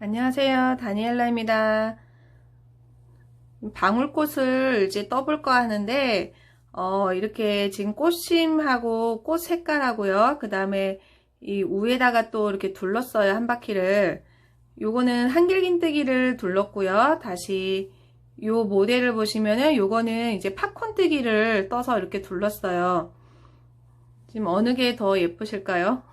안녕하세요. 다니엘라입니다. 방울꽃을 이제 떠볼까 하는데, 이렇게 지금 꽃심하고 꽃 색깔하고요. 그 다음에 이 위에다가 또 이렇게 둘렀어요. 한 바퀴를. 요거는 한길긴뜨기를 둘렀고요. 다시 요 모델을 보시면은 요거는 이제 팝콘뜨기를 떠서 이렇게 둘렀어요. 지금 어느 게 더 예쁘실까요?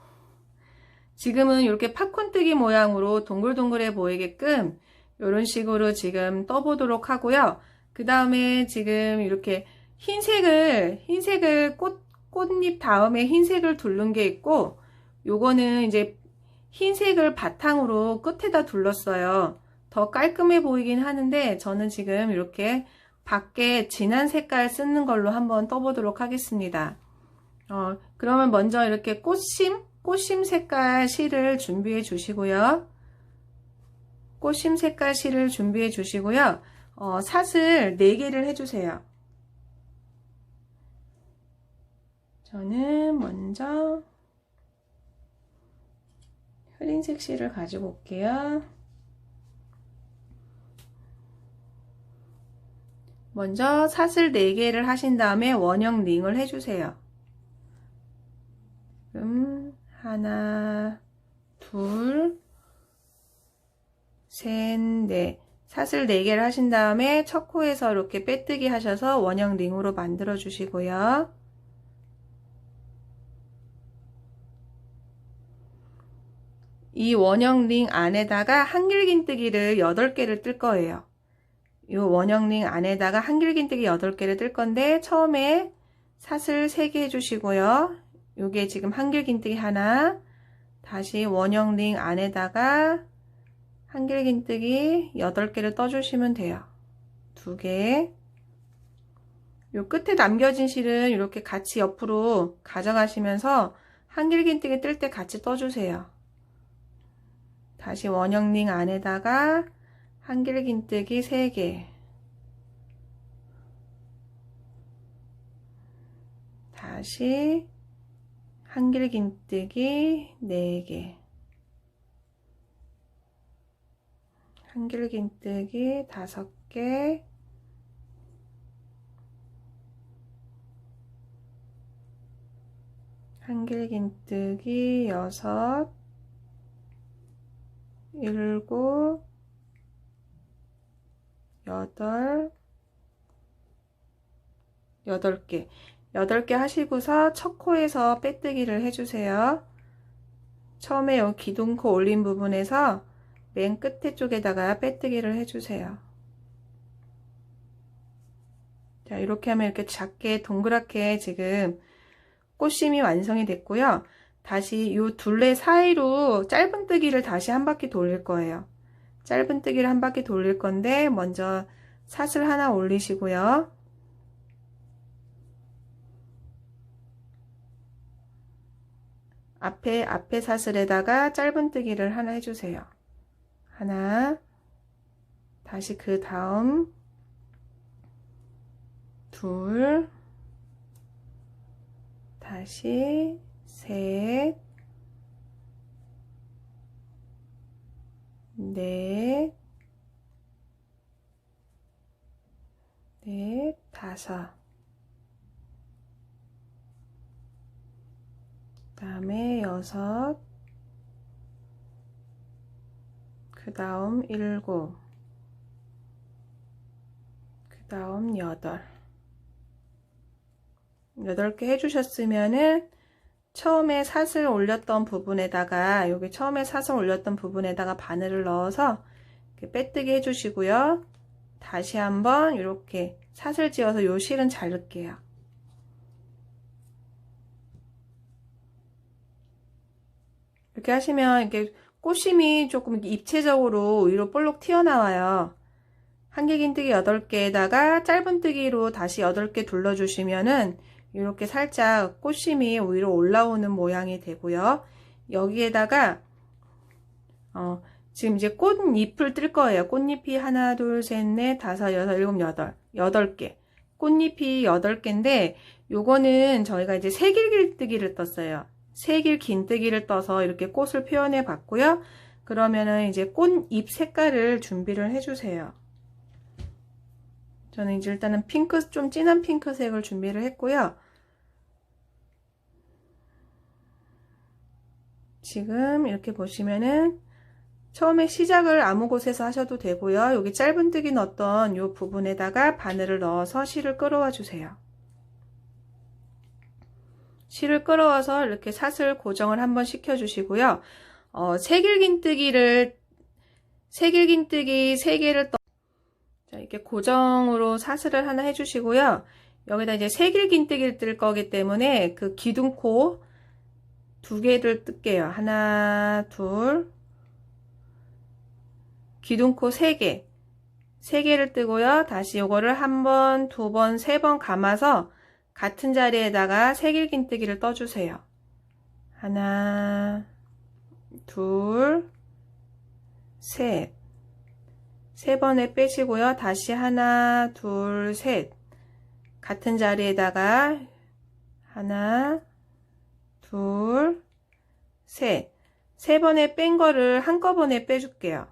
지금은 이렇게 팝콘뜨기 모양으로 동글동글해 보이게끔 이런 식으로 지금 떠보도록 하고요. 그 다음에 지금 이렇게 흰색을 꽃잎 다음에 흰색을 두른 게 있고, 요거는 이제 흰색을 바탕으로 끝에다 둘렀어요. 더 깔끔해 보이긴 하는데, 저는 지금 이렇게 밖에 진한 색깔 쓰는 걸로 한번 떠보도록 하겠습니다. 그러면 먼저 이렇게 꽃심 색깔 실을 준비해 주시고요. 꽃심 색깔 실을 준비해 주시고요. 사슬 4개를 해주세요. 저는 먼저 흐린색 실을 가지고 올게요. 먼저 사슬 4개를 하신 다음에 원형 링을 해주세요. 하나, 둘, 셋, 넷. 사슬 4개를 하신 다음에 첫 코에서 이렇게 빼뜨기 하셔서 원형 링으로 만들어 주시고요. 이 원형 링 안에다가 한길긴뜨기를 8개를 뜰 거예요. 이 원형 링 안에다가 한길긴뜨기 8개를 뜰 건데, 처음에 사슬 3개 해주시고요. 요게 지금 한길긴뜨기 하나, 다시 원형 링 안에다가 한길긴뜨기 8개를 떠주시면 돼요. 2개. 요 끝에 남겨진 실은 이렇게 같이 옆으로 가져가시면서 한길긴뜨기 뜰 때 같이 떠주세요. 다시 원형 링 안에다가 한길긴뜨기 3개. 다시 한길긴뜨기 4개. 한길긴뜨기 5개. 한길긴뜨기 6, 7, 8, 8개. 8개 하시고서 첫 코에서 빼뜨기를 해주세요. 처음에 여기 기둥코 올린 부분에서 맨 끝에 쪽에다가 빼뜨기를 해주세요. 자, 이렇게 하면 이렇게 작게 동그랗게 지금 꽃심이 완성이 됐고요. 다시 이 둘레 사이로 짧은뜨기를 다시 한 바퀴 돌릴 거예요. 짧은뜨기를 한 바퀴 돌릴 건데, 먼저 사슬 하나 올리시고요. 앞에 사슬에다가 짧은뜨기를 하나 해주세요. 하나, 다시 그 다음 둘, 다시 셋, 넷, 다섯. 그 다음에 6, 그 다음 7, 그 다음 8. 8개 해주셨으면은 처음에 사슬 올렸던 부분에다가, 여기 처음에 사슬 올렸던 부분에다가 바늘을 넣어서 이렇게 빼뜨기 해주시고요. 다시 한번 이렇게 사슬 지어서 요 실은 자를게요. 이렇게 하시면 이렇게 꽃심이 조금 입체적으로 위로 볼록 튀어나와요. 한길긴뜨기 8개에다가 짧은뜨기로 다시 8개 둘러주시면은 이렇게 살짝 꽃심이 위로 올라오는 모양이 되고요. 여기에다가 지금 이제 꽃잎을 뜰 거예요. 꽃잎이 하나, 둘, 셋, 넷, 다섯, 여섯, 일곱, 여덟. 8개. 꽃잎이 8개인데 요거는 저희가 이제 새길긴뜨기를 떴어요. 새길 긴뜨기를 떠서 이렇게 꽃을 표현해 봤고요. 그러면은 이제 꽃잎 색깔을 준비를 해주세요. 저는 이제 일단은 핑크, 좀 진한 핑크색을 준비를 했고요. 지금 이렇게 보시면은 처음에 시작을 아무 곳에서 하셔도 되고요. 여기 짧은뜨기 넣었던 이 부분에다가 바늘을 넣어서 실을 끌어와 주세요. 실을 끌어와서 이렇게 사슬 고정을 한번 시켜 주시고요. 새길긴뜨기 3개를 자, 이렇게 고정으로 사슬을 하나 해주시고요. 여기다 이제 새길긴뜨기를 뜰 거기 때문에 그 기둥코 2개를 뜰게요. 하나, 둘, 기둥코 3개. 3개를 뜨고요. 다시 요거를 1번, 2번, 3번 감아서 같은 자리에다가 새길긴뜨기를 떠주세요. 하나, 둘, 셋. 3번에 빼시고요. 다시 하나, 둘, 셋. 같은 자리에다가 하나, 둘, 셋. 3번에 뺀 거를 한꺼번에 빼줄게요.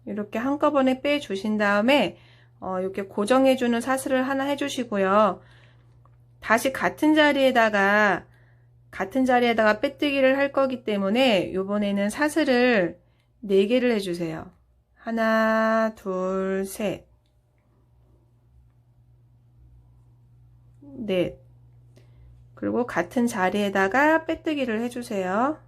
이렇게 한꺼번에 빼주신 다음에 이렇게 고정해주는 사슬을 하나 해주시고요. 다시 같은 자리에다가 빼뜨기를 할 거기 때문에 이번에는 사슬을 4개를 해주세요. 하나, 둘, 셋, 넷. 그리고 같은 자리에다가 빼뜨기를 해주세요.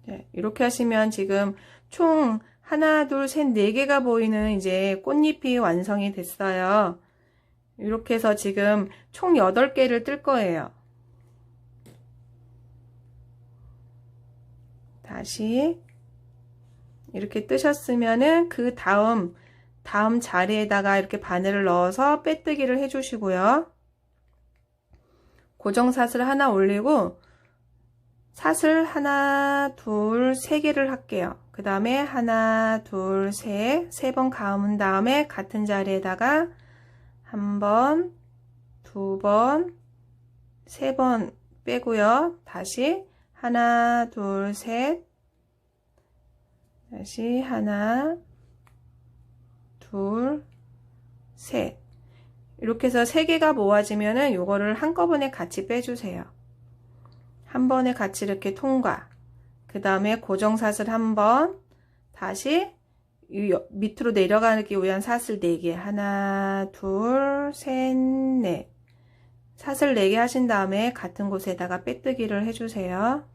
네, 이렇게 하시면 지금 총 하나, 둘, 셋, 4개가 보이는 이제 꽃잎이 완성이 됐어요. 이렇게 해서 지금 총 8개를 뜰 거예요. 다시 이렇게 뜨셨으면은 그 다음 자리에다가 이렇게 바늘을 넣어서 빼뜨기를 해주시고요. 고정사슬 하나 올리고 사슬 하나, 둘, 3개를 할게요. 그 다음에 하나, 둘, 셋, 3번 감은 다음에 같은 자리에다가 1번, 2번, 3번 빼고요. 다시 하나, 둘, 셋, 다시 하나, 둘, 셋. 이렇게 해서 3개가 모아지면은 요거를 한꺼번에 같이 빼주세요. 한 번에 같이 이렇게 통과. 그 다음에 고정사슬 1번, 다시 밑으로 내려가기 위한 사슬 4개. 하나, 둘, 셋, 넷. 사슬 4개 하신 다음에 같은 곳에다가 빼뜨기를 해주세요.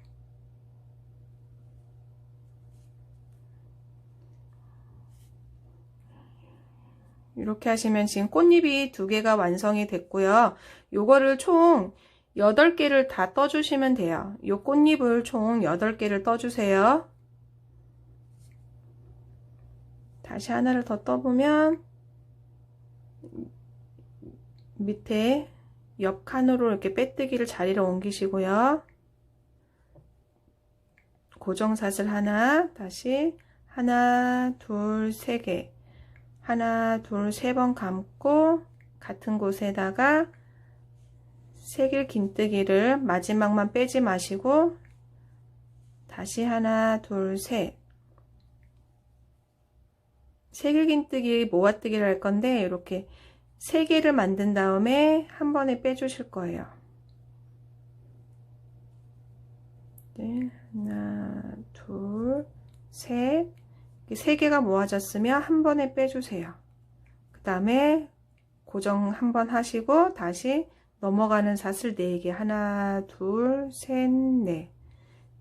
이렇게 하시면 지금 꽃잎이 2개가 완성이 됐고요. 요거를 총 8개를 다 떠주시면 돼요. 요 꽃잎을 총 8개를 떠주세요. 다시 하나를 더 떠보면 밑에 옆 칸으로 이렇게 빼뜨기를 자리를 옮기시고요. 고정사슬 하나, 다시 하나, 둘, 3개. 하나, 둘, 3번 감고 같은 곳에다가 새길긴뜨기를 마지막만 빼지 마시고 다시 하나, 둘, 셋. 새길긴뜨기 모아뜨기를 할 건데 이렇게 3개를 만든 다음에 한 번에 빼주실 거예요. 네, 하나, 둘, 셋. 3개가 모아졌으면 한 번에 빼주세요. 그 다음에 고정 한번 하시고 다시 넘어가는 사슬 4개. 하나, 둘, 셋, 넷.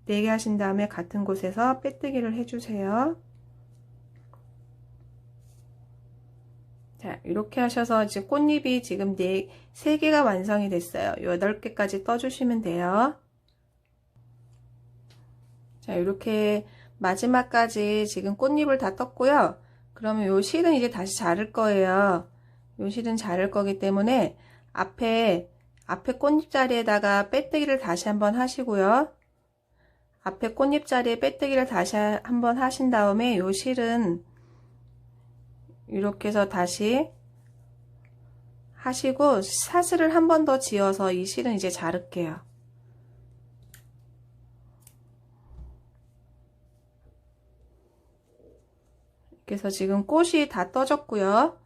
4개 하신 다음에 같은 곳에서 빼뜨기를 해주세요. 자, 이렇게 하셔서 이제 꽃잎이 지금 3개가 완성이 됐어요. 8개까지 떠주시면 돼요. 자, 이렇게 마지막까지 지금 꽃잎을 다 떴고요. 그러면 요 실은 이제 다시 자를 거예요. 요 실은 자를 거기 때문에 앞에 꽃잎 자리에다가 빼뜨기를 다시 한번 하시고요. 앞에 꽃잎 자리에 빼뜨기를 다시 한번 하신 다음에 요 실은 이렇게 해서 다시 하시고 사슬을 한 번 더 지어서 이 실은 이제 자를게요. 이렇게 해서 지금 꽃이 다 떠졌고요.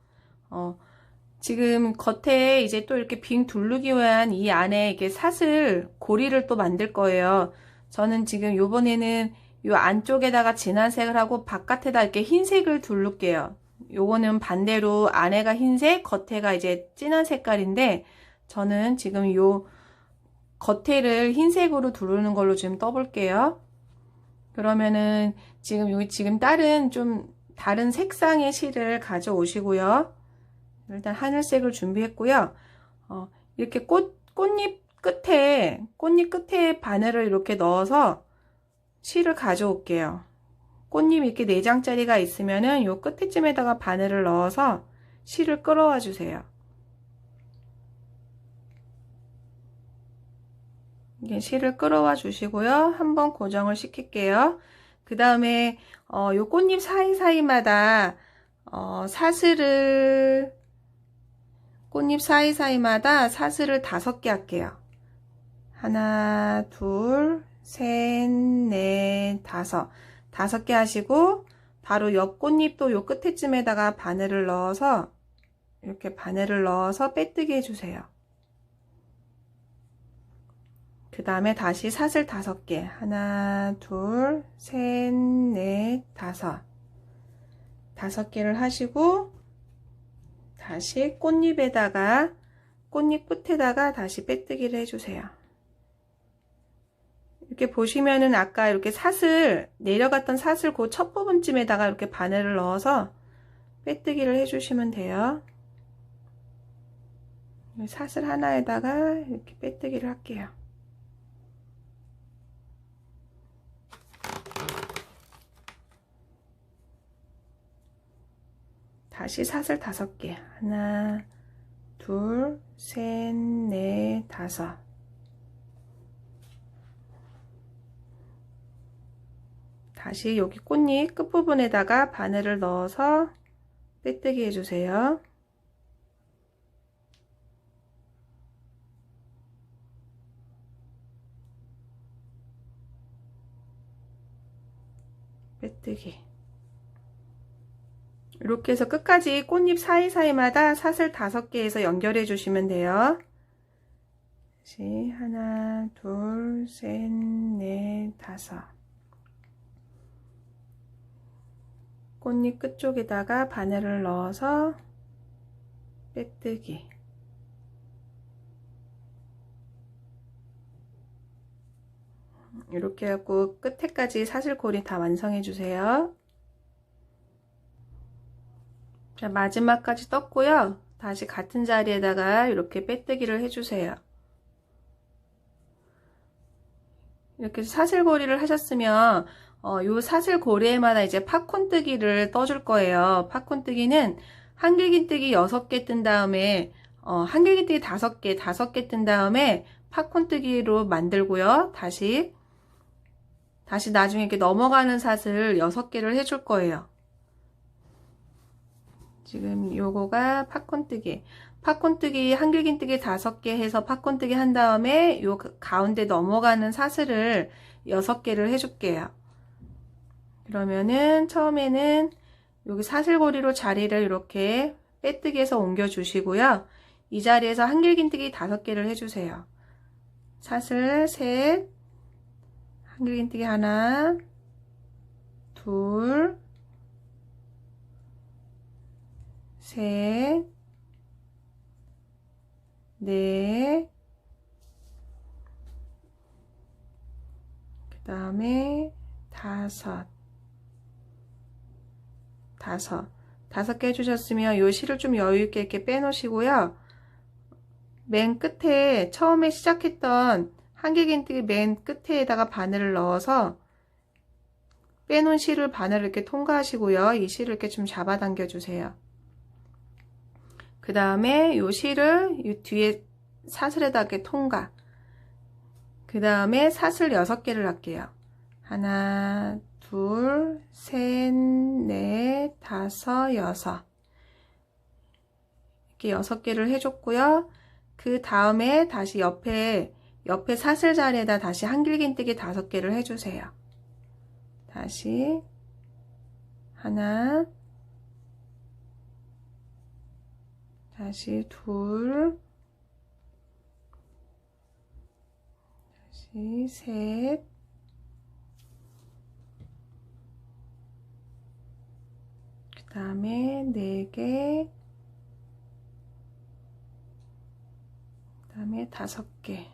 지금 겉에 이제 또 이렇게 빙 두르기 위한 이 안에 이렇게 사슬 고리를 또 만들 거예요. 저는 지금 요번에는 요 안쪽에다가 진한 색을 하고 바깥에다 이렇게 흰색을 두를게요. 요거는 반대로 안에가 흰색, 겉에가 이제 진한 색깔인데 저는 지금 요 겉에를 흰색으로 두르는 걸로 지금 떠볼게요. 그러면은 지금 여기 지금 좀 다른 색상의 실을 가져오시고요. 일단 하늘색을 준비했고요. 이렇게 꽃잎 끝에 바늘을 이렇게 넣어서 실을 가져올게요. 꽃잎 이렇게 4장짜리가 있으면은 요 끝에쯤에다가 바늘을 넣어서 실을 끌어와 주세요. 이게 실을 끌어와 주시고요. 한번 고정을 시킬게요. 그 다음에 요 꽃잎 사이사이마다 꽃잎 사이사이마다 사슬을 5개 할게요. 하나, 둘, 셋, 넷, 5. 5개 하시고 바로 옆 꽃잎도 요 끝에쯤에다가 바늘을 넣어서 이렇게 바늘을 넣어서 빼뜨기 해주세요. 그 다음에 다시 사슬 5개. 하나, 둘, 셋, 넷, 5. 5개를 하시고 다시 꽃잎 끝에다가 다시 빼뜨기를 해주세요. 이렇게 보시면은 아까 이렇게 내려갔던 사슬 그 첫 부분쯤에다가 이렇게 바늘을 넣어서 빼뜨기를 해주시면 돼요. 사슬 하나에다가 이렇게 빼뜨기를 할게요. 다시 사슬 5개. 하나, 둘, 셋, 넷, 5. 다시 여기 꽃잎 끝부분에다가 바늘을 넣어서 빼뜨기 해주세요. 빼뜨기. 이렇게 해서 끝까지 꽃잎 사이사이마다 사슬 5개에서 연결해 주시면 돼요. 다시 하나, 둘, 셋, 넷, 5. 꽃잎 끝쪽에다가 바늘을 넣어서 빼뜨기. 이렇게 하고 끝에까지 사슬고리 다 완성해 주세요. 자, 마지막까지 떴고요. 다시 같은 자리에다가 이렇게 빼뜨기를 해주세요. 이렇게 사슬고리를 하셨으면 요 사슬고리에마다 이제 팝콘뜨기를 떠줄 거예요. 팝콘뜨기는 한길긴뜨기 6개 뜬 다음에 한길긴뜨기 5개 뜬 다음에 팝콘뜨기로 만들고요. 다시 나중에 이렇게 넘어가는 사슬 6개를 해줄 거예요. 지금 요거가 팝콘뜨기 한길긴뜨기 5개 해서 팝콘뜨기 한 다음에 요 가운데 넘어가는 사슬을 6개를 해줄게요. 그러면은 처음에는 여기 사슬고리로 자리를 이렇게 빼뜨기해서 옮겨 주시고요. 이 자리에서 한길긴뜨기 5개를 해주세요. 사슬 셋, 한길긴뜨기 하나, 둘, 셋, 넷, 그 다음에 5개 해주셨으면 요 실을 좀 여유있게 이렇게 빼놓으시고요. 맨 끝에 처음에 시작했던 한길긴뜨기 맨 끝에다가 바늘을 넣어서 빼놓은 실을 바늘을 이렇게 통과하시고요. 이 실을 이렇게 좀 잡아당겨 주세요. 그 다음에 요 실을 이 뒤에 사슬에다 이렇게 통과. 그 다음에 사슬 6개를 할게요. 하나, 둘, 셋, 넷, 5, 6. 이렇게 6개를 해줬고요. 그 다음에 다시 옆에 사슬 자리에다 다시 한길긴뜨기 5개를 해주세요. 다시 하나, 다시 둘, 다시 셋, 그 다음에 4개, 그 다음에 5개.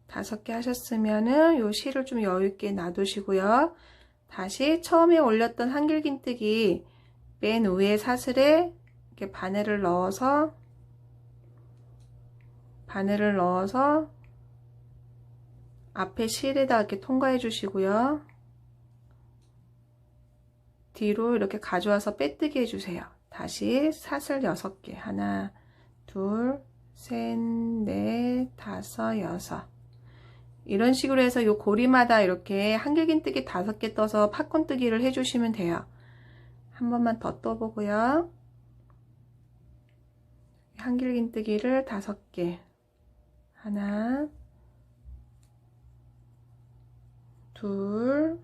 5개 하셨으면은 요 실을 좀 여유있게 놔두시고요. 다시 처음에 올렸던 한길긴뜨기 맨 위에 사슬에 이렇게 바늘을 넣어서 앞에 실에다 이렇게 통과해 주시고요. 뒤로 이렇게 가져와서 빼뜨기 해주세요. 다시 사슬 6개. 하나, 둘, 셋, 넷, 다섯, 여섯. 이런 식으로 해서 요 고리마다 이렇게 한길긴뜨기 5개 떠서 팝콘뜨기를 해주시면 돼요. 한 번만 더 떠보고요. 한길긴뜨기를 5개. 하나, 둘,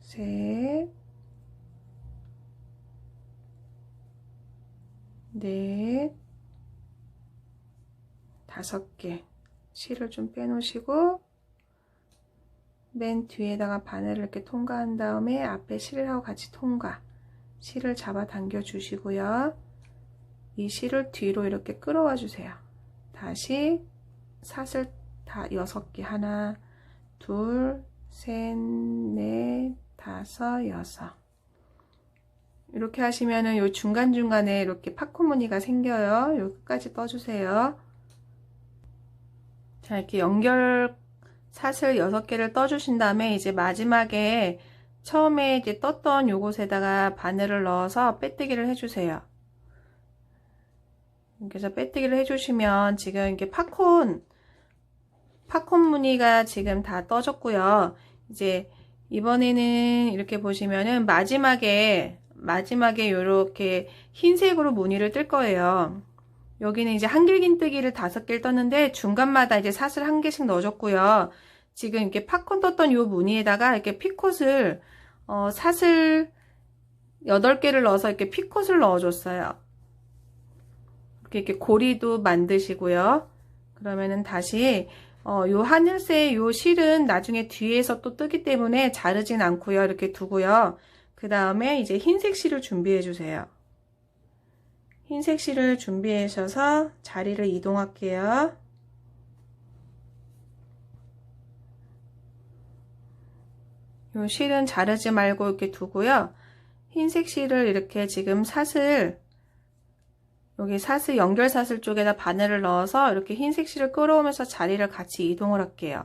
셋, 넷, 5개. 실을 좀 빼놓으시고 맨 뒤에다가 바늘을 이렇게 통과한 다음에 앞에 실하고 같이 통과. 실을 잡아 당겨 주시고요. 이 실을 뒤로 이렇게 끌어와 주세요. 다시 사슬 다 6개. 하나, 둘, 셋, 넷, 다섯, 여섯. 이렇게 하시면은 요 중간중간에 이렇게 팝콘 무늬가 생겨요. 요 끝까지 떠주세요. 자, 이렇게 연결 사슬 6개를 떠주신 다음에 이제 마지막에 처음에 이제 떴던 요곳에다가 바늘을 넣어서 빼뜨기를 해주세요. 그래서 빼뜨기를 해주시면 지금 이게 팝콘 무늬가 지금 다 떠졌고요. 이제 이번에는 이렇게 보시면은 마지막에 요렇게 흰색으로 무늬를 뜰 거예요. 여기는 이제 한길긴뜨기를 5개를 떴는데 중간마다 이제 사슬 1개씩 넣어줬고요. 지금 이렇게 팝콘 떴던 요 무늬에다가 이렇게 피콧을 사슬 8개를 넣어서 이렇게 피콧을 넣어줬어요. 이렇게 고리도 만드시고요. 그러면은 다시 요 하늘색 요 실은 나중에 뒤에서 또 뜨기 때문에 자르진 않고요. 이렇게 두고요. 그 다음에 이제 흰색 실을 준비해 주세요. 흰색 실을 준비하셔서 자리를 이동할게요. 요 실은 자르지 말고 이렇게 두고요. 흰색 실을 이렇게 지금 여기 사슬 연결 사슬 쪽에다 바늘을 넣어서 이렇게 흰색 실을 끌어오면서 자리를 같이 이동을 할게요.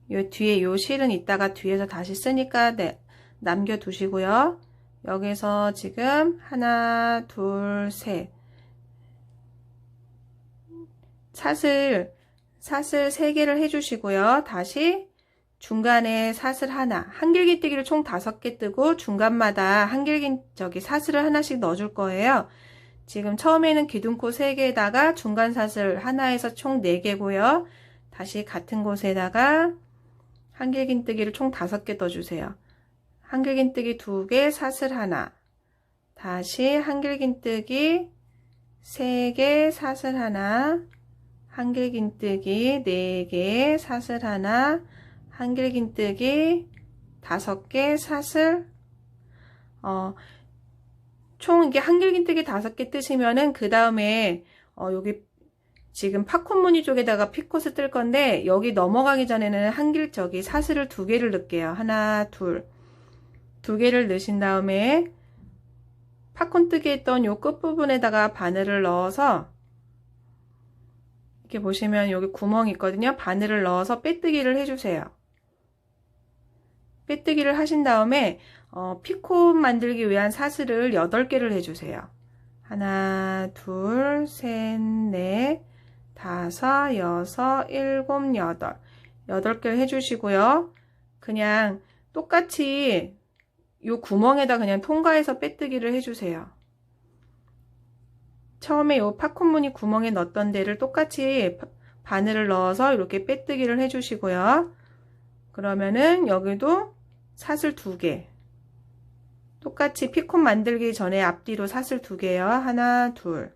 요 뒤에 요 실은 이따가 뒤에서 다시 쓰니까 남겨 두시고요. 여기서 지금 하나, 둘, 셋. 사슬 3개를 해주시고요. 다시 중간에 사슬 하나, 한길긴뜨기를 총 5개 뜨고 중간마다 사슬을 하나씩 넣어줄 거예요. 지금 처음에는 기둥코 3개에다가 중간 사슬 하나에서 총 4개고요. 다시 같은 곳에다가 한길긴뜨기를 총 5개 떠주세요. 한길긴뜨기 2개, 사슬 하나. 다시 한길긴뜨기 3개, 사슬 하나. 한길긴뜨기 4개, 사슬 하나. 한길긴뜨기 5개, 사슬. 총 이게 한길긴뜨기 5개 뜨시면은 그 다음에 여기 지금 팝콘 무늬 쪽에다가 피콧을 뜰 건데 여기 넘어가기 전에는 사슬을 2개를 넣을게요. 하나, 둘. 2개를 넣으신 다음에 팝콘 뜨기 했던 요 끝부분에다가 바늘을 넣어서 이렇게 보시면 여기 구멍이 있거든요. 바늘을 넣어서 빼뜨기를 해주세요. 빼뜨기를 하신 다음에 피콧 만들기 위한 사슬을 8개를 해주세요. 하나, 둘, 셋, 넷, 다섯, 여섯, 일곱, 여덟. 8개를 해주시고요. 그냥 똑같이 요 구멍에다 그냥 통과해서 빼뜨기를 해주세요. 처음에 요 팝콘 무늬 구멍에 넣었던 데를 똑같이 바늘을 넣어서 이렇게 빼뜨기를 해주시고요. 그러면은 여기도 사슬 2개 똑같이 피콘 만들기 전에 앞뒤로 사슬 2개요. 하나, 둘.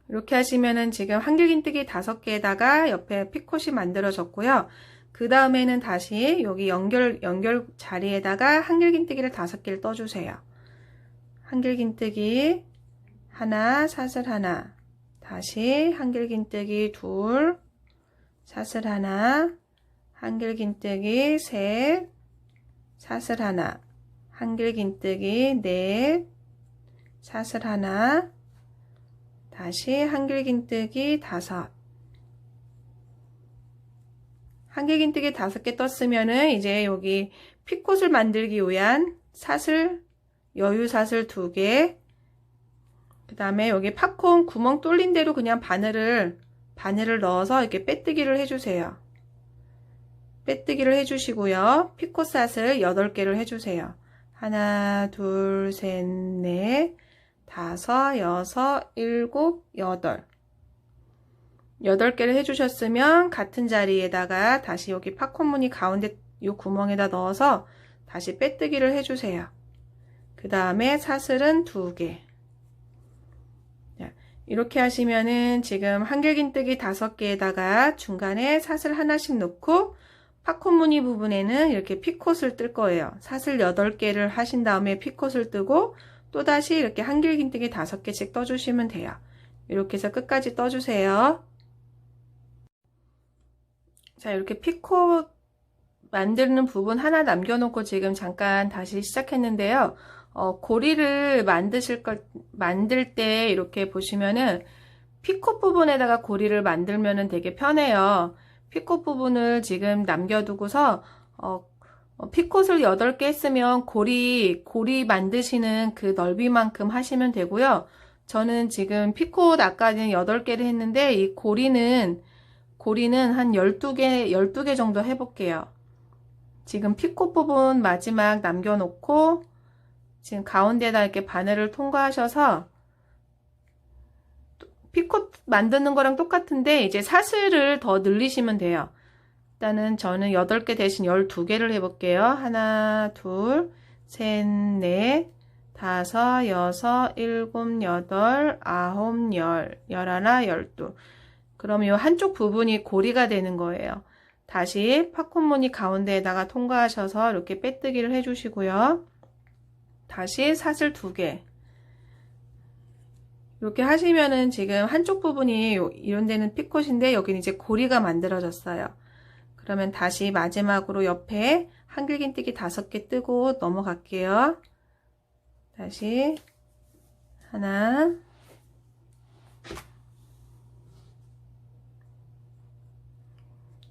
이렇게 하시면은 지금 한길긴뜨기 5개에다가 옆에 피콧이 만들어졌고요. 그 다음에는 다시 여기 연결 자리에다가 한길긴뜨기를 5개를 떠주세요. 한길긴뜨기 하나, 사슬 하나, 다시 한길긴뜨기 둘, 사슬 하나, 한길긴뜨기 셋, 사슬 하나, 한길긴뜨기 넷, 사슬 하나, 다시 한길긴뜨기 5. 한길긴뜨기 5개 떴으면은 이제 여기 피콧을 만들기 위한 사슬, 여유사슬 2개, 그 다음에 여기 팝콘 구멍 뚫린 대로 그냥 바늘을 넣어서 이렇게 빼뜨기를 해주세요. 빼뜨기를 해주시고요. 피콧 사슬 8개를 해주세요. 하나, 둘, 셋, 넷, 5, 6, 7, 8. 8개를 해주셨으면 같은 자리에다가 다시 여기 팝콘 무늬 가운데 이 구멍에다 넣어서 다시 빼뜨기를 해주세요. 그 다음에 사슬은 2개. 이렇게 하시면은 지금 한길긴뜨기 5개에다가 중간에 사슬 하나씩 넣고 팝콘 무늬 부분에는 이렇게 피콧을 뜰 거예요. 사슬 8개를 하신 다음에 피콧을 뜨고 또다시 이렇게 한길긴뜨기 5개씩 떠주시면 돼요. 이렇게 해서 끝까지 떠주세요. 자, 이렇게 피콧 만드는 부분 하나 남겨놓고 지금 잠깐 다시 시작했는데요. 고리를 만들 때 이렇게 보시면은 피콧 부분에다가 고리를 만들면은 되게 편해요. 피콧 부분을 지금 남겨두고서 피콧을 8개 했으면 고리 만드시는 그 넓이만큼 하시면 되고요. 저는 지금 피콧 아까는 8개를 했는데 이 고리는 한 12개 정도 해볼게요. 지금 피콧 부분 마지막 남겨놓고 지금 가운데에다 이렇게 바늘을 통과하셔서 피콧 만드는 거랑 똑같은데 이제 사슬을 더 늘리시면 돼요. 일단은 저는 8개 대신 12개를 해볼게요. 하나, 둘, 셋, 넷, 5, 6, 7, 8, 9, 10, 11, 12. 그럼 이 한쪽 부분이 고리가 되는 거예요. 다시 팝콘 무늬 가운데에다가 통과하셔서 이렇게 빼뜨기를 해주시고요. 다시 사슬 2개. 이렇게 하시면은 지금 한쪽 부분이 이런 데는 피콧인데 여기는 이제 고리가 만들어졌어요. 그러면 다시 마지막으로 옆에 한길긴뜨기 5개 뜨고 넘어갈게요. 다시 하나,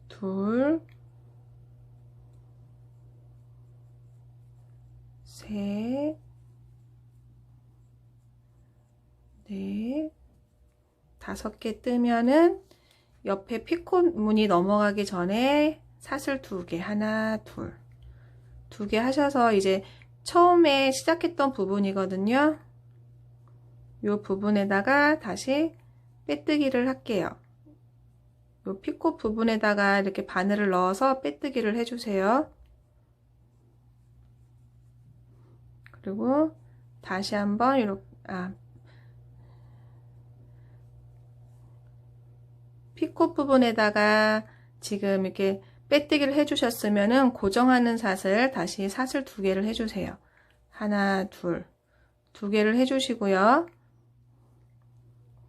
둘, 셋, 넷, 5개 뜨면은 옆에 피콧 무늬 넘어가기 전에 사슬 2개, 하나, 둘, 2개 하셔서 이제 처음에 시작했던 부분이거든요. 이 부분에다가 다시 빼뜨기를 할게요. 이 피콧 부분에다가 이렇게 바늘을 넣어서 빼뜨기를 해주세요. 그리고 다시 한번 이렇게 피콧 부분에다가 지금 이렇게 빼뜨기를 해주셨으면은 고정하는 사슬 다시 사슬 2개를 해주세요. 하나, 둘, 2개를 해주시고요.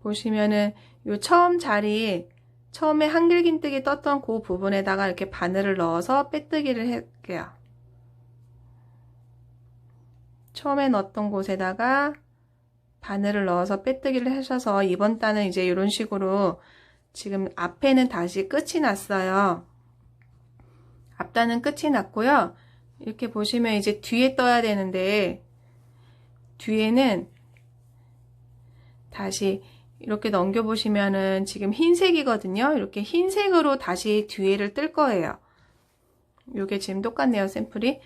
보시면은 요 처음에 한길긴뜨기 떴던 그 부분에다가 이렇게 바늘을 넣어서 빼뜨기를 할게요. 처음에 넣었던 곳에다가 바늘을 넣어서 빼뜨기를 하셔서 이번 단은 이제 이런 식으로 지금 앞에는 다시 끝이 났어요. 앞단은 끝이 났고요. 이렇게 보시면 이제 뒤에 떠야 되는데 뒤에는 다시 이렇게 넘겨보시면은 지금 흰색이거든요. 이렇게 흰색으로 다시 뒤에를 뜰 거예요. 요게 지금 똑같네요. 샘플이.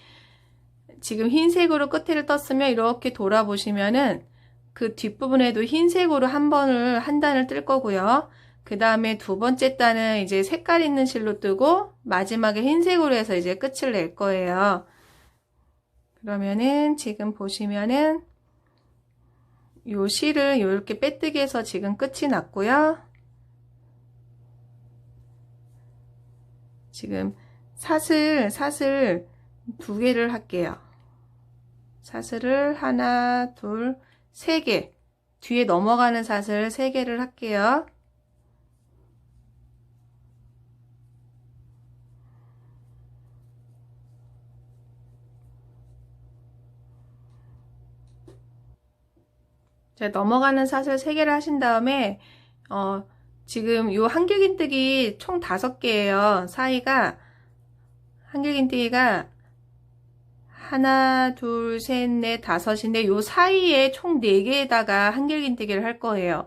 지금 흰색으로 끝에를 떴으면 이렇게 돌아보시면은 그 뒷부분에도 흰색으로 한 단을 뜰 거고요. 그 다음에 두 번째 단은 이제 색깔 있는 실로 뜨고 마지막에 흰색으로 해서 이제 끝을 낼 거예요. 그러면은 지금 보시면은 요 실을 이렇게 빼뜨기해서 지금 끝이 났고요. 지금 사슬 두 개를 할게요. 사슬을 하나, 둘, 세 개. 뒤에 넘어가는 사슬 세 개를 할게요. 자, 넘어가는 사슬 3개를 하신 다음에 지금 요 한길긴뜨기 총 5개예요. 사이가 한길긴뜨기가 하나, 둘, 셋, 넷, 다섯인데 요 사이에 총 4개에다가 한길긴뜨기를 할 거예요.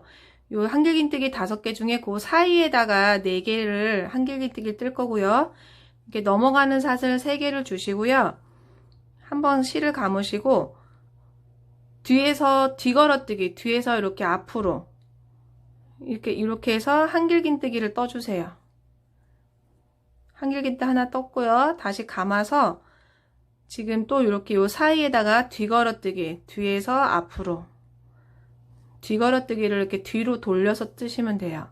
요 한길긴뜨기 5개 중에 그 사이에다가 4개를 한길긴뜨기를 뜰 거고요. 이렇게 넘어가는 사슬 3개를 주시고요. 한번 실을 감으시고 뒤에서 뒤걸어뜨기, 뒤에서 이렇게 앞으로 이렇게 해서 한길긴뜨기를 떠주세요. 한길긴뜨 하나 떴고요. 다시 감아서 지금 또 이렇게 요 사이에다가 뒤걸어뜨기, 뒤에서 앞으로 뒤걸어뜨기를 이렇게 뒤로 돌려서 뜨시면 돼요.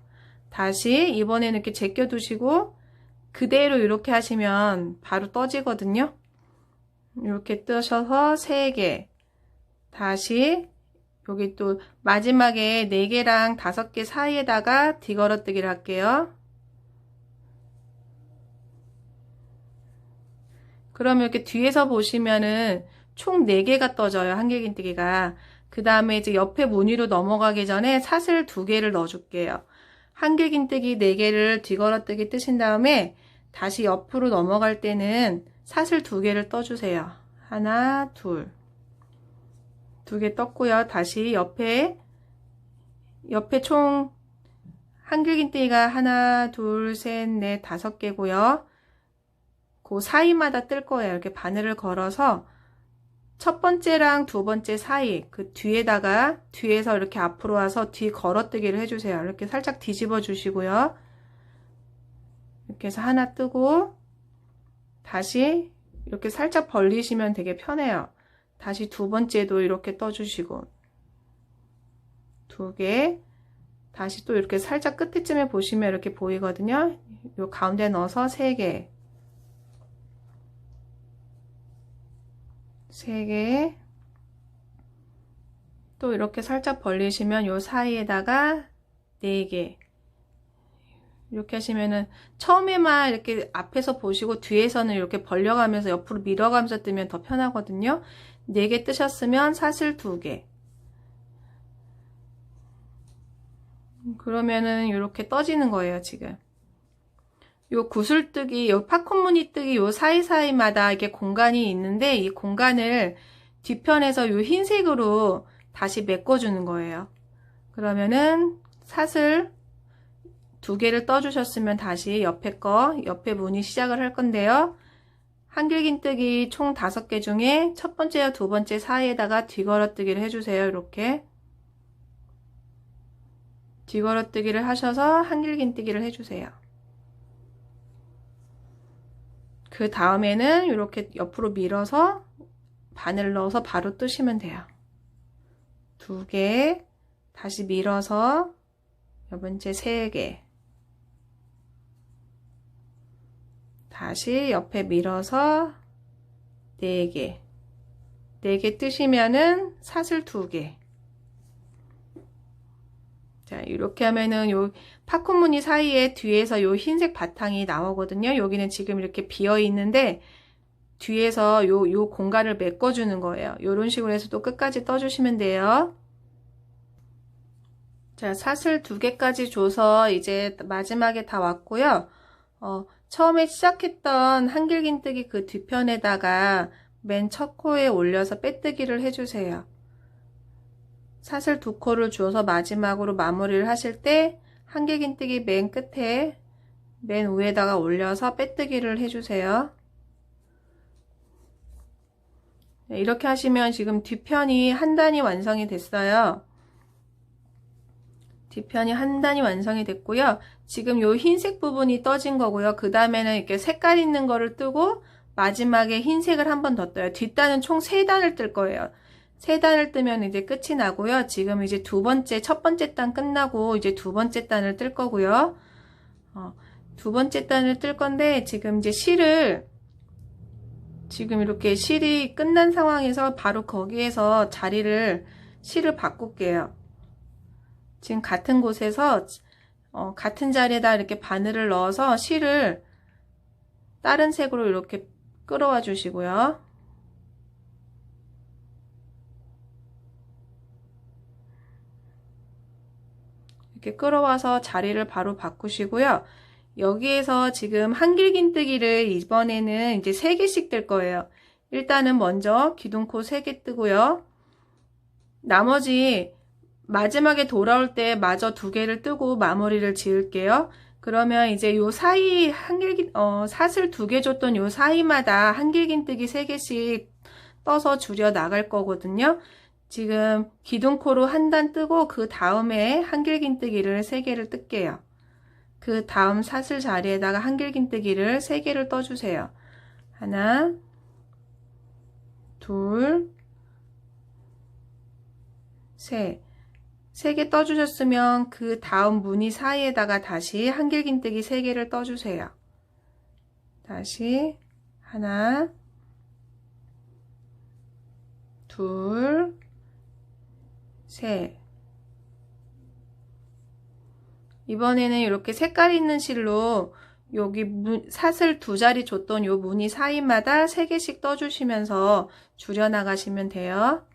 다시 이번에는 이렇게 제껴 두시고 그대로 이렇게 하시면 바로 떠지거든요. 이렇게 뜨셔서 3개, 다시 여기 또 마지막에 4개랑 5개 사이에다가 뒤걸어뜨기를 할게요. 그러면 이렇게 뒤에서 보시면은 총 4개가 떠져요. 한길긴뜨기가. 그 다음에 이제 옆에 무늬로 넘어가기 전에 사슬 2개를 넣어 줄게요. 한길긴뜨기 4개를 뒤걸어뜨기 뜨신 다음에 다시 옆으로 넘어갈 때는 사슬 2개를 떠주세요. 하나, 둘. 2개 떴고요. 다시 옆에 총 한길긴뜨기가 하나, 둘, 셋, 넷, 5개고요. 그 사이마다 뜰 거예요. 이렇게 바늘을 걸어서 첫 번째랑 두 번째 사이 그 뒤에서 이렇게 앞으로 와서 뒤 걸어뜨기를 해주세요. 이렇게 살짝 뒤집어 주시고요. 이렇게 해서 하나 뜨고 다시 이렇게 살짝 벌리시면 되게 편해요. 다시 두 번째도 이렇게 떠주시고 2개, 다시 또 이렇게 살짝 끝에쯤에 보시면 이렇게 보이거든요. 요 가운데 넣어서 3개, 3개, 또 이렇게 살짝 벌리시면 요 사이에다가 4개. 이렇게 하시면은 처음에만 이렇게 앞에서 보시고 뒤에서는 이렇게 벌려가면서 옆으로 밀어가면서 뜨면 더 편하거든요. 4개 뜨셨으면 사슬 2개. 그러면은 이렇게 떠지는 거예요, 지금. 요 구슬뜨기, 요 팝콘무늬 뜨기 요 사이사이마다 이렇게 공간이 있는데 이 공간을 뒤편에서 요 흰색으로 다시 메꿔주는 거예요. 그러면은 사슬 2개를 떠주셨으면 다시 옆에 무늬 시작을 할 건데요. 한길긴뜨기 총 5개 중에 첫 번째와 두 번째 사이에다가 뒤걸어뜨기를 해주세요. 이렇게 뒤걸어뜨기를 하셔서 한길긴뜨기를 해주세요. 그 다음에는 이렇게 옆으로 밀어서 바늘 넣어서 바로 뜨시면 돼요. 2개, 다시 밀어서 몇 번째 3개, 다시 옆에 밀어서 4개, 4개 뜨시면은 사슬 2개. 자, 이렇게 하면은 요 팝콘 무늬 사이에 뒤에서 요 흰색 바탕이 나오거든요. 여기는 지금 이렇게 비어 있는데 뒤에서 요 공간을 메꿔주는 거예요. 요런 식으로 해서 또 끝까지 떠주시면 돼요. 자, 사슬 2개까지 줘서 이제 마지막에 다 왔고요. 처음에 시작했던 한길긴뜨기 그 뒤편에다가 맨 첫 코에 올려서 빼뜨기를 해주세요. 사슬 2코를 주어서 마지막으로 마무리를 하실 때 한길긴뜨기 맨 끝에 맨 위에다가 올려서 빼뜨기를 해주세요. 이렇게 하시면 지금 뒤편이 한 단이 완성이 됐어요. 뒤편이 한 단이 완성이 됐고요. 지금 요 흰색 부분이 떠진 거고요. 그 다음에는 이렇게 색깔 있는 거를 뜨고 마지막에 흰색을 한 번 더 떠요. 뒷단은 총 3단을 뜰 거예요. 3단을 뜨면 이제 끝이 나고요. 지금 이제 첫 번째 단 끝나고 이제 두 번째 단을 뜰 거고요. 두 번째 단을 뜰 건데 지금 이제 지금 이렇게 실이 끝난 상황에서 바로 거기에서 실을 바꿀게요. 지금 같은 곳에서 같은 자리에다 이렇게 바늘을 넣어서 실을 다른 색으로 이렇게 끌어와 주시고요. 이렇게 끌어와서 자리를 바로 바꾸시고요. 여기에서 지금 한길긴뜨기를 이번에는 이제 3개씩 뜰 거예요. 일단은 먼저 기둥코 3개 뜨고요. 나머지 마지막에 돌아올 때 마저 2개를 뜨고 마무리를 지을게요. 그러면 이제 요 사이 사슬 2개 줬던 요 사이마다 한길긴뜨기 3개씩 떠서 줄여 나갈 거거든요. 지금 기둥코로 한 단 뜨고 그 다음에 한길긴뜨기를 3개를 뜰게요. 그 다음 사슬 자리에다가 한길긴뜨기를 3개를 떠주세요. 하나, 둘, 셋. 3개 떠주셨으면 그 다음 무늬 사이에다가 다시 한길긴뜨기 3개를 떠주세요. 다시 하나, 둘, 셋. 이번에는 이렇게 색깔 있는 실로 여기 사슬 2자리 줬던 요 무늬 사이마다 3개씩 떠주시면서 줄여 나가시면 돼요.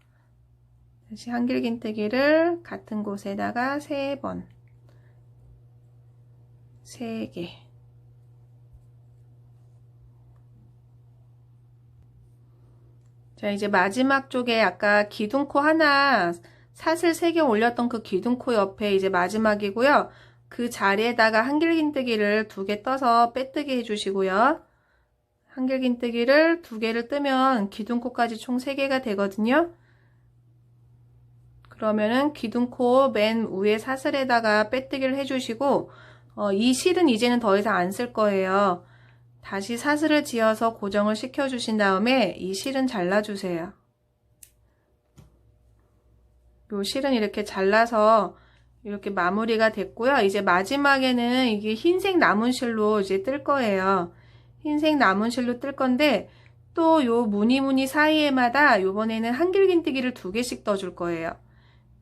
다시 한길긴뜨기를 같은 곳에다가 3번, 3개. 자, 이제 마지막 쪽에 아까 기둥코 하나 사슬 3개 올렸던 그 기둥코 옆에 이제 마지막이고요. 그 자리에다가 한길긴뜨기를 2개 떠서 빼뜨기 해주시고요. 한길긴뜨기를 2개를 뜨면 기둥코까지 총 3개가 되거든요. 그러면은 기둥코 맨 위에 사슬에다가 빼뜨기를 해주시고 이 실은 이제는 더 이상 안 쓸 거예요. 다시 사슬을 지어서 고정을 시켜 주신 다음에 이 실은 잘라주세요. 요 실은 이렇게 잘라서 이렇게 마무리가 됐고요. 이제 마지막에는 이게 흰색 남은 실로 이제 뜰 거예요. 흰색 남은 실로 뜰 건데 또 요 무늬 사이에마다 요번에는 한길긴뜨기를 2개씩 떠줄 거예요.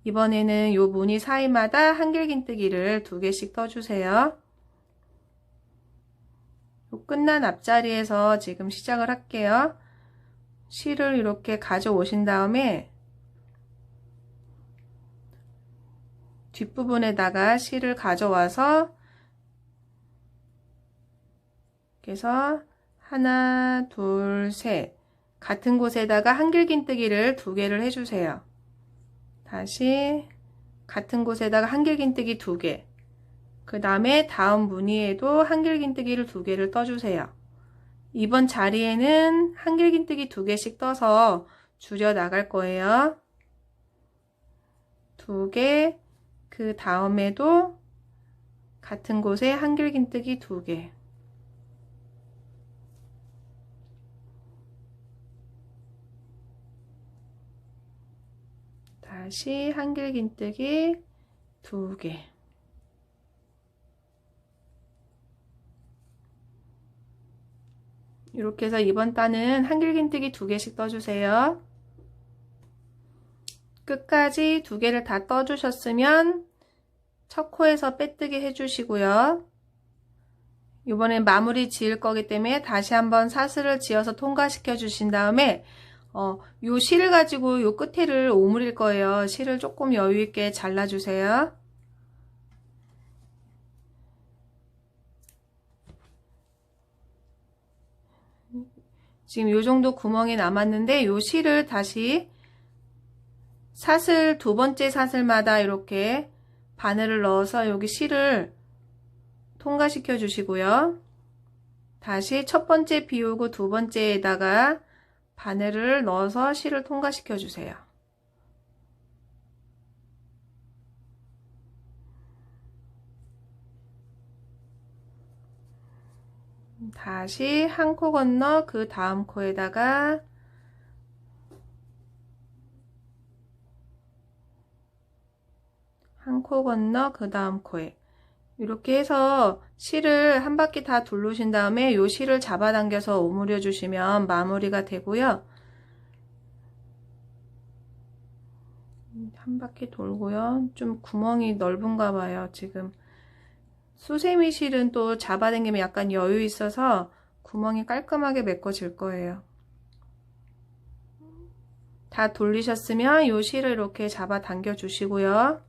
이번에는 요 무늬 사이마다 한길긴뜨기를 2개씩 떠주세요. 요 끝난 앞자리에서 지금 시작을 할게요. 실을 이렇게 가져오신 다음에 뒷부분에다가 실을 가져와서 그래서 하나, 둘, 셋 같은 곳에다가 한길긴뜨기를 2개를 해주세요. 다시 같은 곳에다가 한길긴뜨기 2개, 그 다음에 다음 무늬에도 한길긴뜨기를 2개를 떠주세요. 이번 자리에는 한길긴뜨기 2개씩 떠서 줄여 나갈 거예요. 2개, 그 다음에도 같은 곳에 한길긴뜨기 2개. 다시 한길긴뜨기 2개. 이렇게 해서 이번 단은 한길긴뜨기 2개씩 떠주세요. 끝까지 2개를 다 떠주셨으면 첫 코에서 빼뜨기 해주시고요. 이번엔 마무리 지을 거기 때문에 다시 한번 사슬을 지어서 통과시켜 주신 다음에 요 실을 가지고 요 끝에를 오므릴 거예요. 실을 조금 여유 있게 잘라 주세요. 지금 요 정도 구멍이 남았는데 요 실을 다시 사슬 2번째 사슬마다 이렇게 바늘을 넣어서 여기 실을 통과시켜 주시고요. 다시 첫 번째 비우고 2번째에다가 바늘을 넣어서 실을 통과시켜 주세요. 다시 한 코 건너 그 다음 코에다가 한 코 건너 그 다음 코에 이렇게 해서 실을 한 바퀴 다 둘르신 다음에 요 실을 잡아당겨서 오므려 주시면 마무리가 되고요. 한 바퀴 돌고요. 좀 구멍이 넓은가 봐요. 지금 수세미 실은 또 잡아당기면 약간 여유 있어서 구멍이 깔끔하게 메꿔질 거예요. 다 돌리셨으면 요 실을 이렇게 잡아당겨 주시고요.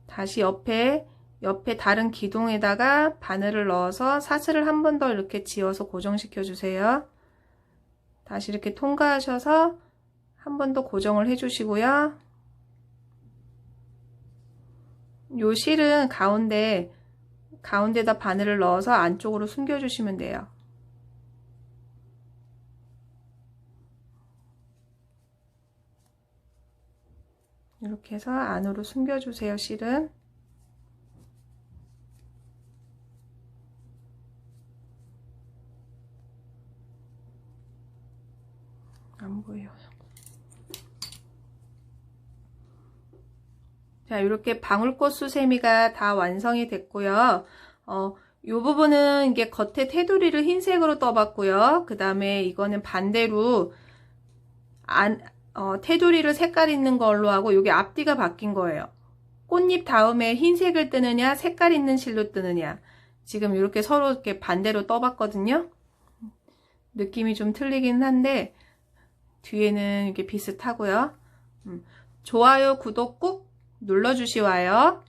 다시 옆에 다른 기둥에다가 바늘을 넣어서 사슬을 한 번 더 이렇게 지어서 고정시켜 주세요. 다시 이렇게 통과하셔서 한 번 더 고정을 해 주시고요. 요 실은 가운데다 바늘을 넣어서 안쪽으로 숨겨 주시면 돼요. 이렇게 해서 안으로 숨겨 주세요. 실은 안 보여요. 자, 이렇게 방울꽃 수세미가 다 완성이 됐고요. 요 부분은 이게 겉에 테두리를 흰색으로 떠봤고요. 그 다음에 이거는 반대로 테두리를 색깔 있는 걸로 하고 여기 앞뒤가 바뀐 거예요. 꽃잎 다음에 흰색을 뜨느냐 색깔 있는 실로 뜨느냐 지금 이렇게 서로 이렇게 반대로 떠봤거든요. 느낌이 좀 틀리긴 한데 뒤에는 이렇게 비슷하고요. 좋아요, 구독 꾹 눌러주시와요.